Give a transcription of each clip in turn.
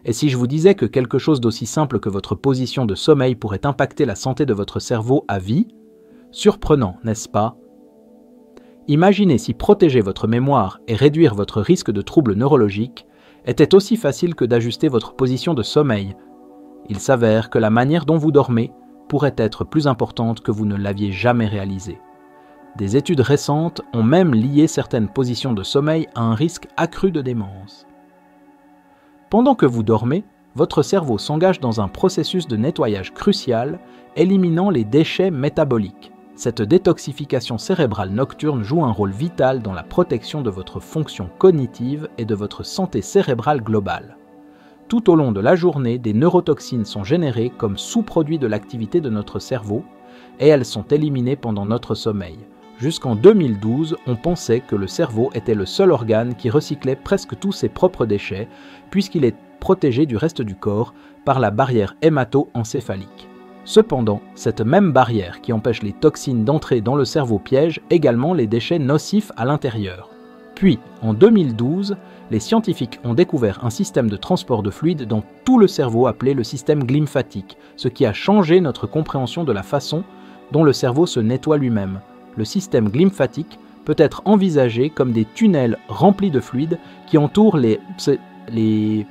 Et si je vous disais que quelque chose d'aussi simple que votre position de sommeil pourrait impacter la santé de votre cerveau à vie? Surprenant, n'est-ce pas? Imaginez si protéger votre mémoire et réduire votre risque de troubles neurologiques était aussi facile que d'ajuster votre position de sommeil. Il s'avère que la manière dont vous dormez pourrait être plus importante que vous ne l'aviez jamais réalisé. Des études récentes ont même lié certaines positions de sommeil à un risque accru de démence. Pendant que vous dormez, votre cerveau s'engage dans un processus de nettoyage crucial, éliminant les déchets métaboliques. Cette détoxification cérébrale nocturne joue un rôle vital dans la protection de votre fonction cognitive et de votre santé cérébrale globale. Tout au long de la journée, des neurotoxines sont générées comme sous-produits de l'activité de notre cerveau et elles sont éliminées pendant notre sommeil. Jusqu'en 2012, on pensait que le cerveau était le seul organe qui recyclait presque tous ses propres déchets, puisqu'il est protégé du reste du corps par la barrière hémato-encéphalique. Cependant, cette même barrière qui empêche les toxines d'entrer dans le cerveau piège également les déchets nocifs à l'intérieur. Puis, en 2012, les scientifiques ont découvert un système de transport de fluide dans tout le cerveau appelé le système glymphatique, ce qui a changé notre compréhension de la façon dont le cerveau se nettoie lui-même. Le système glymphatique peut être envisagé comme des tunnels remplis de fluide qui entourent les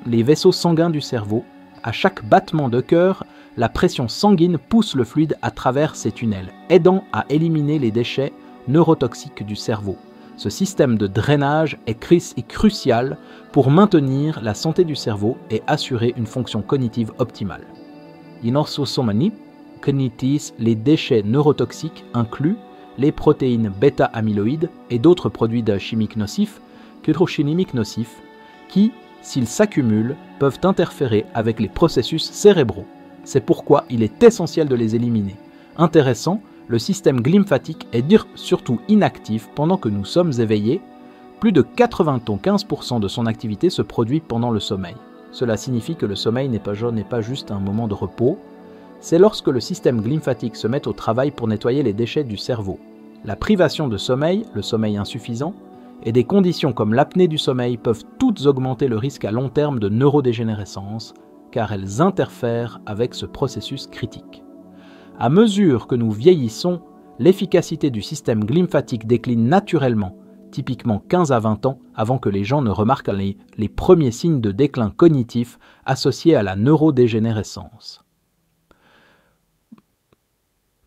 vaisseaux sanguins du cerveau. À chaque battement de cœur, la pression sanguine pousse le fluide à travers ces tunnels, aidant à éliminer les déchets neurotoxiques du cerveau. Ce système de drainage est crucial pour maintenir la santé du cerveau et assurer une fonction cognitive optimale. In orsosomanie cognitis, les déchets neurotoxiques incluent les protéines bêta-amyloïdes et d'autres produits chimiques nocifs, qui, s'ils s'accumulent, peuvent interférer avec les processus cérébraux. C'est pourquoi il est essentiel de les éliminer. Intéressant, le système glymphatique est surtout inactif pendant que nous sommes éveillés. Plus de 95% de son activité se produit pendant le sommeil. Cela signifie que le sommeil n'est pas juste un moment de repos. C'est lorsque le système glymphatique se met au travail pour nettoyer les déchets du cerveau. La privation de sommeil, le sommeil insuffisant, et des conditions comme l'apnée du sommeil peuvent toutes augmenter le risque à long terme de neurodégénérescence, car elles interfèrent avec ce processus critique. À mesure que nous vieillissons, l'efficacité du système glymphatique décline naturellement, typiquement 15 à 20 ans avant que les gens ne remarquent les premiers signes de déclin cognitif associés à la neurodégénérescence.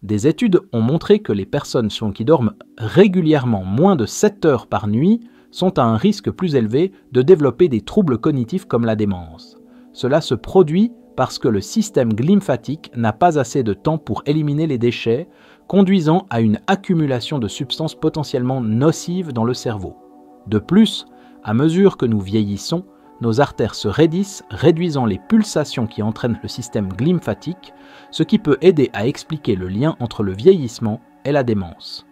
Des études ont montré que les personnes qui dorment régulièrement moins de 7 heures par nuit sont à un risque plus élevé de développer des troubles cognitifs comme la démence. Cela se produit parce que le système glymphatique n'a pas assez de temps pour éliminer les déchets, conduisant à une accumulation de substances potentiellement nocives dans le cerveau. De plus, à mesure que nous vieillissons, nos artères se raidissent, réduisant les pulsations qui entraînent le système glymphatique, ce qui peut aider à expliquer le lien entre le vieillissement et la démence.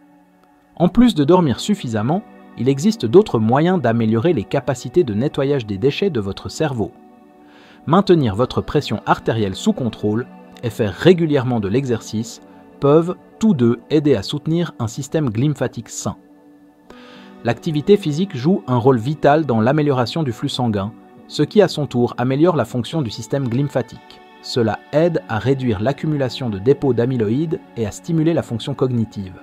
En plus de dormir suffisamment, il existe d'autres moyens d'améliorer les capacités de nettoyage des déchets de votre cerveau. Maintenir votre pression artérielle sous contrôle et faire régulièrement de l'exercice peuvent tous deux aider à soutenir un système glymphatique sain. L'activité physique joue un rôle vital dans l'amélioration du flux sanguin, ce qui à son tour améliore la fonction du système glymphatique. Cela aide à réduire l'accumulation de dépôts d'amyloïdes et à stimuler la fonction cognitive.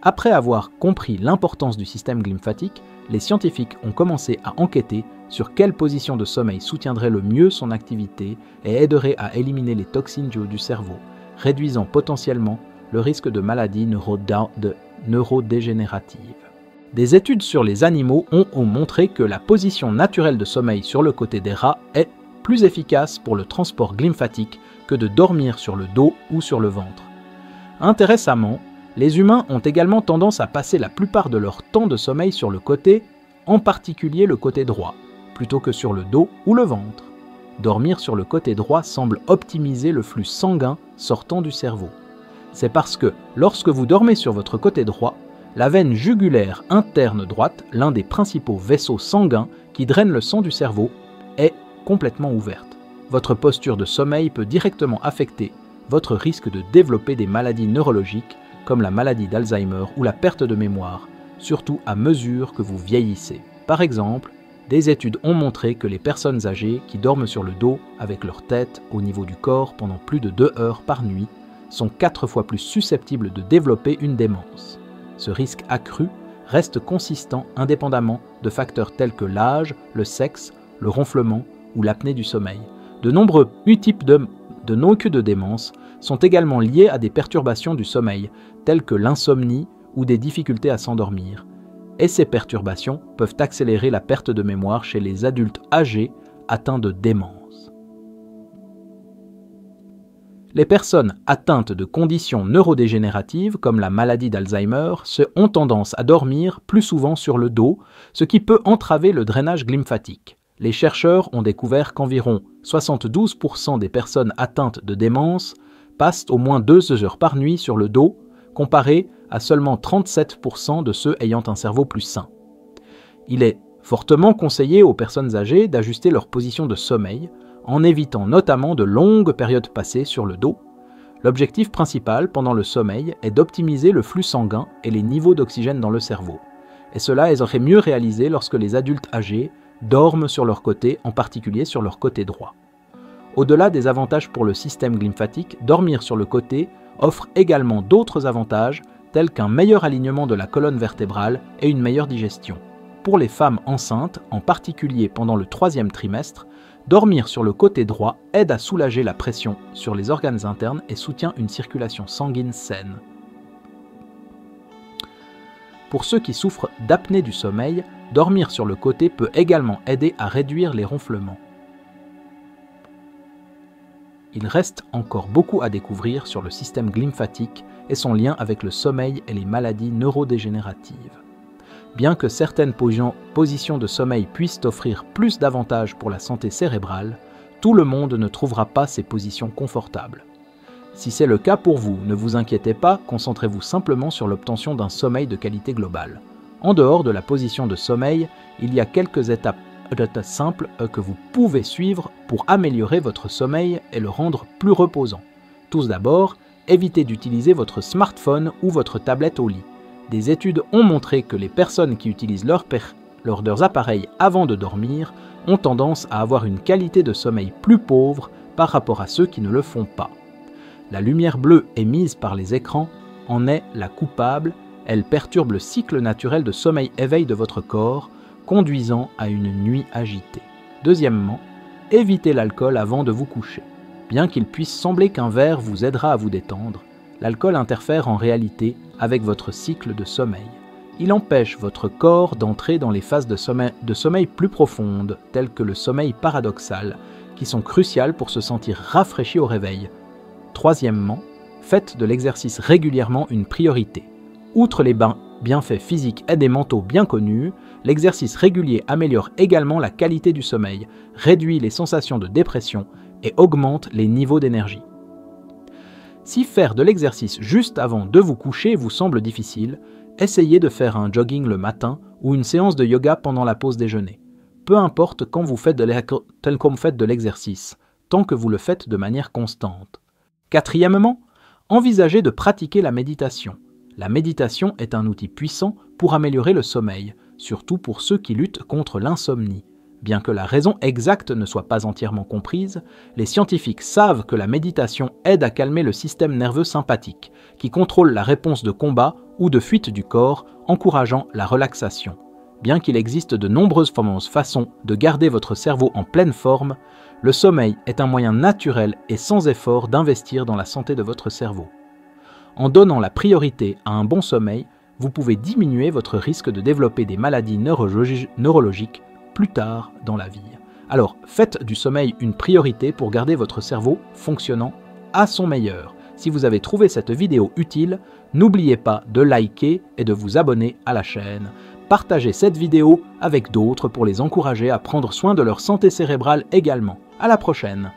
Après avoir compris l'importance du système glymphatique, les scientifiques ont commencé à enquêter sur quelle position de sommeil soutiendrait le mieux son activité et aiderait à éliminer les toxines du cerveau, réduisant potentiellement le risque de maladies neurodégénératives. Des études sur les animaux ont montré que la position naturelle de sommeil sur le côté des rats est plus efficace pour le transport glymphatique que de dormir sur le dos ou sur le ventre. Intéressamment, les humains ont également tendance à passer la plupart de leur temps de sommeil sur le côté, en particulier le côté droit, plutôt que sur le dos ou le ventre. Dormir sur le côté droit semble optimiser le flux sanguin sortant du cerveau. C'est parce que, lorsque vous dormez sur votre côté droit, la veine jugulaire interne droite, l'un des principaux vaisseaux sanguins qui draine le sang du cerveau, est complètement ouverte. Votre posture de sommeil peut directement affecter votre risque de développer des maladies neurologiques comme la maladie d'Alzheimer ou la perte de mémoire, surtout à mesure que vous vieillissez. Par exemple, Des études ont montré que les personnes âgées qui dorment sur le dos avec leur tête au niveau du corps pendant plus de 2 heures par nuit sont 4 fois plus susceptibles de développer une démence. Ce risque accru reste consistant indépendamment de facteurs tels que l'âge, le sexe, le ronflement ou l'apnée du sommeil. De nombreux types de non-que de démence sont également liés à des perturbations du sommeil, telles que l'insomnie ou des difficultés à s'endormir. Et ces perturbations peuvent accélérer la perte de mémoire chez les adultes âgés atteints de démence. Les personnes atteintes de conditions neurodégénératives comme la maladie d'Alzheimer ont tendance à dormir plus souvent sur le dos, ce qui peut entraver le drainage lymphatique. Les chercheurs ont découvert qu'environ 72% des personnes atteintes de démence passent au moins 2 heures par nuit sur le dos, comparé à seulement 37% de ceux ayant un cerveau plus sain. Il est fortement conseillé aux personnes âgées d'ajuster leur position de sommeil, en évitant notamment de longues périodes passées sur le dos. L'objectif principal pendant le sommeil est d'optimiser le flux sanguin et les niveaux d'oxygène dans le cerveau. Et cela est mieux réalisé lorsque les adultes âgés dorment sur leur côté, en particulier sur leur côté droit. Au-delà des avantages pour le système lymphatique, dormir sur le côté offre également d'autres avantages tels qu'un meilleur alignement de la colonne vertébrale et une meilleure digestion. Pour les femmes enceintes, en particulier pendant le 3e trimestre, dormir sur le côté droit aide à soulager la pression sur les organes internes et soutient une circulation sanguine saine. Pour ceux qui souffrent d'apnée du sommeil, dormir sur le côté peut également aider à réduire les ronflements. Il reste encore beaucoup à découvrir sur le système lymphatique et son lien avec le sommeil et les maladies neurodégénératives. Bien que certaines positions de sommeil puissent offrir plus d'avantages pour la santé cérébrale, tout le monde ne trouvera pas ces positions confortables. Si c'est le cas pour vous, ne vous inquiétez pas, concentrez-vous simplement sur l'obtention d'un sommeil de qualité globale. En dehors de la position de sommeil, il y a quelques étapes simples que vous pouvez suivre pour améliorer votre sommeil et le rendre plus reposant. Tout d'abord, évitez d'utiliser votre smartphone ou votre tablette au lit. Des études ont montré que les personnes qui utilisent leurs appareils avant de dormir ont tendance à avoir une qualité de sommeil plus pauvre par rapport à ceux qui ne le font pas. La lumière bleue émise par les écrans en est la coupable, elle perturbe le cycle naturel de sommeil-éveil de votre corps, conduisant à une nuit agitée. Deuxièmement, évitez l'alcool avant de vous coucher. Bien qu'il puisse sembler qu'un verre vous aidera à vous détendre, l'alcool interfère en réalité avec votre cycle de sommeil. Il empêche votre corps d'entrer dans les phases de sommeil plus profondes, telles que le sommeil paradoxal, qui sont cruciales pour se sentir rafraîchi au réveil. Troisièmement, faites de l'exercice régulièrement une priorité. Outre les bienfaits physiques et des mentaux bien connus, l'exercice régulier améliore également la qualité du sommeil, réduit les sensations de dépression et augmente les niveaux d'énergie. Si faire de l'exercice juste avant de vous coucher vous semble difficile, essayez de faire un jogging le matin ou une séance de yoga pendant la pause déjeuner. Peu importe quand vous faites de l'exercice, tant que vous le faites de manière constante. Quatrièmement, envisagez de pratiquer la méditation. La méditation est un outil puissant pour améliorer le sommeil, surtout pour ceux qui luttent contre l'insomnie. Bien que la raison exacte ne soit pas entièrement comprise, les scientifiques savent que la méditation aide à calmer le système nerveux sympathique, qui contrôle la réponse de combat ou de fuite du corps, encourageant la relaxation. Bien qu'il existe de nombreuses façons de garder votre cerveau en pleine forme, le sommeil est un moyen naturel et sans effort d'investir dans la santé de votre cerveau. En donnant la priorité à un bon sommeil, vous pouvez diminuer votre risque de développer des maladies neurologiques plus tard dans la vie. Alors, faites du sommeil une priorité pour garder votre cerveau fonctionnant à son meilleur. Si vous avez trouvé cette vidéo utile, n'oubliez pas de liker et de vous abonner à la chaîne. Partagez cette vidéo avec d'autres pour les encourager à prendre soin de leur santé cérébrale également. À la prochaine!